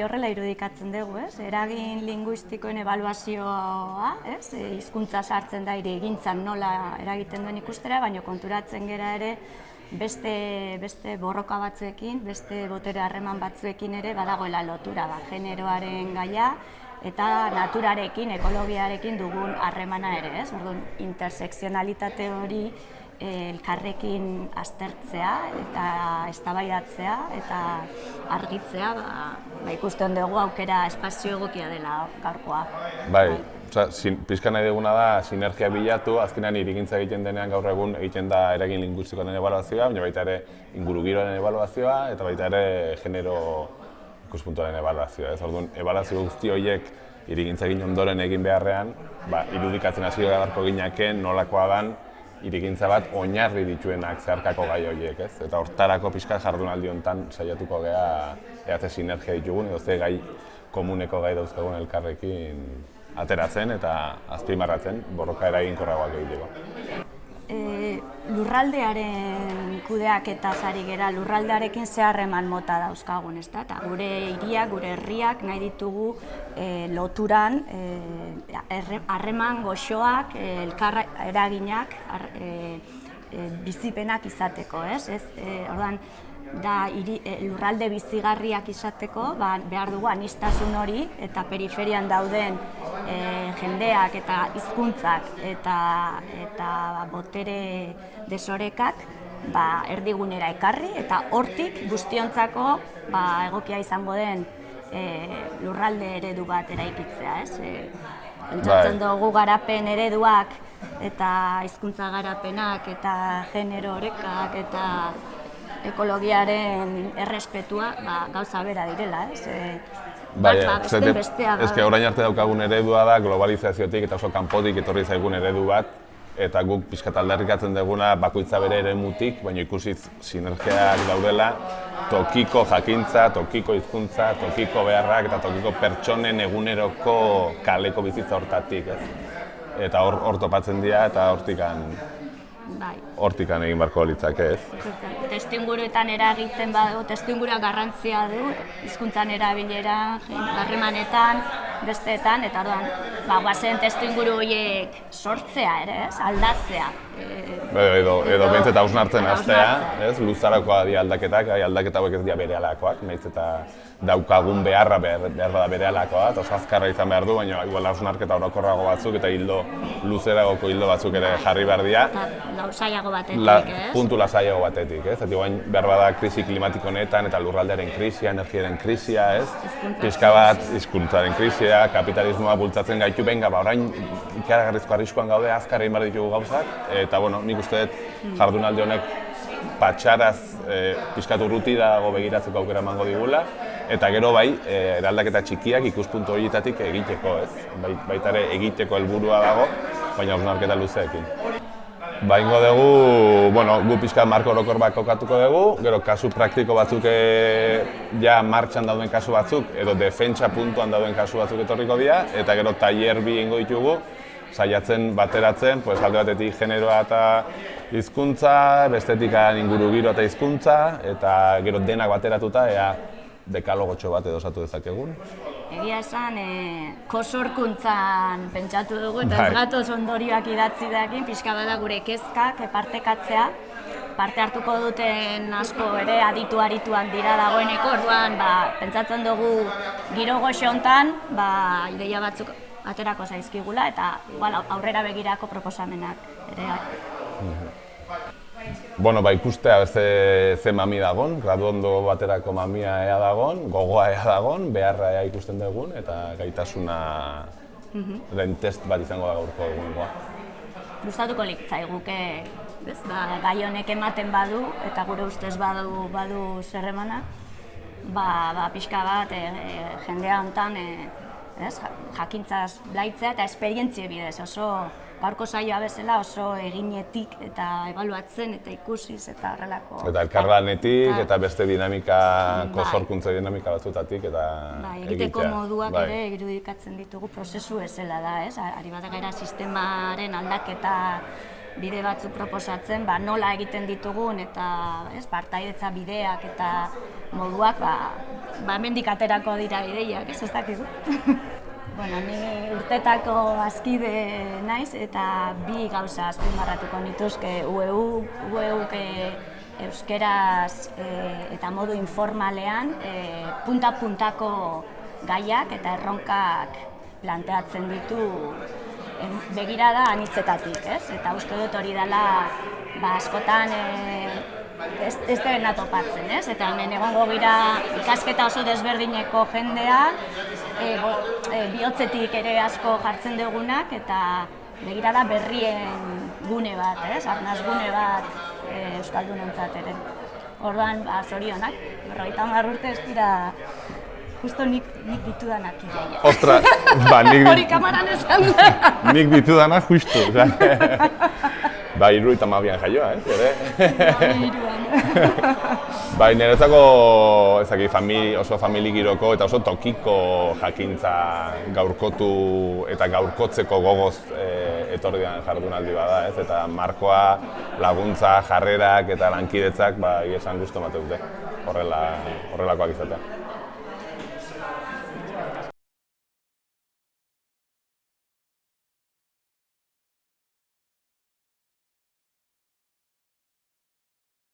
horrela irudikatzen dugu, ez? Eragin linguistikoen ebaluazioa, ez? Hizkuntza sartzen da hirigintzan nola eragiten duen ikustera, baina konturatzen gera ere beste borroka batzuekin, beste botere harreman batzuekin ere badagoela lotura, generoaren gaia eta naturarekin, ekologiarekin dugun harremana ere, ez? Orduan, intersekzionalitate hori elkarrekin aztertzea eta eztabaidatzea eta argitzea, ikusten dugu aukera espazio egokia dela gaurkoa. Bai, pixka nahi duguna da sinergia bilatu, azkenean hirigintza egiten denean gaur egun egiten da eragin linguistikoaren ebaluazioa, baina baita ere ingurugiroaren ebaluazioa eta baita ere genero ikuspuntuaren ebaluazioa. Orduan, ebaluazio guzti horiek hirigintza egin ondoren egin beharrean, irudikatzen hasi beharko ginakeen nolakoa den hirigintza bat oinarri dituenak zeharkako gai horiek, ez? Eta hortarako pixka jardunaldi honetan saiatuko gea ze sinergia ditugun edo ze gai komuneko gai dauzkagun elkarrekin ateratzen eta azpimarratzen borroka eraginkorragoak egiteko. Lurraldearen kudeaketaz ari gera, lurraldearekin ze harreman mota dauzkagun, ezta? Eta gure hiriak, gure herriak nahi ditugu loturan harreman goxoak, elkar eraginak, bizipenak izateko, ez? Orduan, da lurralde bizigarriak izateko, behar dugu aniztasun hori eta periferian dauden jendeak eta hizkuntzak eta botere desorekak erdigunera ekarri eta hortik guztiontzako egokia izango den lurralde eredu bat eraikitzea, ez? Pentsatzen dugu garapen ereduak eta hizkuntza garapenak eta genero orekak eta ekologiaren errespetua gauza bera direla, ez? Eske orain arte daukagun eredua da globalizaziotik eta oso kanpotik etorri zaigun eredu bat eta guk pixkat aldarrikatzen duguna bakoitza bere eremutik, baina ikusiz sinergiak daudela tokiko jakintza, tokiko hizkuntza, tokiko beharrak eta tokiko pertsonen eguneroko kaleko bizitza hortatik, ez? Eta hor topatzen dira eta hortikan egin barko litzake, ez? Testuinguruetan eragiten badu, testuingurua garrantzia du, hizkuntzan erabilera, harremanetan, besteetan, eta orduan, guazen testuinguru horiek sortzea ere, ez? Aldatzea. Edo behintzat hausnartzen hastea, luzarakoa di aldaketak, aldaketa hauek ez dira berealakoak, nahiz eta daukagun beharra behar da berealakoa, eta oso azkarra izan behar du, baina igual hausnarketa orokorrago batzuk eta luzeragoko hildo batzuk ere jarri behar dira. Lasaiago batetik, ez? Puntu lasaiago batetik, ez? Eta guain behar bada krisi klimatiko honetan eta lurraldearen krisia, energiaren krisia, ez? Pixka bat, hizkuntzaren krisia, kapitalismoa bultzatzen gaitu, orain ikaragarrizko arriskuan gaude, azkar egin behar ditugu gauzak, eta nik uste dut jardunaldi honek patxaraz pixkatu urrutiago begiratzeko aukera emango digula, eta gero eraldaketa txikiak ikuspuntu horietatik egiteko, ez? Baita ere egiteko helburua dago, baina hausnarketa luzeekin. Ingo dugu, gu pixka marko orokor bat kokatuko dugu, gero kasu praktiko batzuk ja martxan dauden kasu batzuk, edo defentsa puntuan dauden kasu batzuk etorriko dira, eta gero tailer bi ingo ditugu, saiatzen bateratzen, alde batetik generoa eta hizkuntza, bestetik ingurugiro eta hizkuntza, eta gero denak bateratuta, ea dekalogotxo bat edo osatu dezakegun. Egia esan, kosorkuntzan pentsatu dugu eta ez gatoz ondorioak idatzi dakin, pixka bada gure kezkak partekatzea. Parte hartuko duten asko ere aditu-arituan dira dagoeneko, orduan pentsatzen dugu giro goxo hontan ideia batzuk aterako zaizkigula eta aurrera begirako proposamenak ere. Ikustea ze mami dagon, graduondo baterako mamia ea dagon, gogoa ea dagon, beharra ea ikusten dugun eta gaitasuna den test bat izango da gaurko egungoa. Gustatuko litzaiguke, gai honek ematen badu eta gure ustez badu zerremana, pixka bat jendea honetan jakintzaz blaitzea eta esperientzia bidez, oso gaurko saioa bezala oso eginetik eta ebaluatzen eta ikusiz eta horrelako. Eta elkarlanetik eta beste dinamika, kosorkuntza dinamika batzutatik eta egitea. Egiteko moduak ere irudikatzen ditugu prozesu ezela da, ez? Ari bat gara sistemaren aldaketa bide batzuk proposatzen, nola egiten ditugun eta partaidetza bideak eta moduak hemendik aterako dira ideiak, ez dakigu. Ni urtetako bazkide naiz eta bi gauza azpimarratuko nituzke UEUk euskeraz eta modu informalean punta-puntako gaiak eta erronkak planteatzen ditu begirada anitzetatik, eta uste dut hori dela askotan ez dena topatzen, eta hemen egongo gira ikasketa oso desberdineko jendea, bihotzetik ere asko jartzen dugunak, eta begirada berrien gune bat, arnaz gune bat euskaldunontzat ere. Orduan, zorionak, 50 urte ez dira justo nik ditudanak ideia. Ostra, hori kamaran esan da. Nik ditudanak justu. 72an jaioa, ere? Niretzako oso famili giroko eta oso tokiko jakintza gaurkotu eta gaurkotzeko gogoz etorri den jardunaldi bada, eta markoa, laguntza, jarrerak eta lankidetzak esan gustu ematen dute horrelakoak izatea.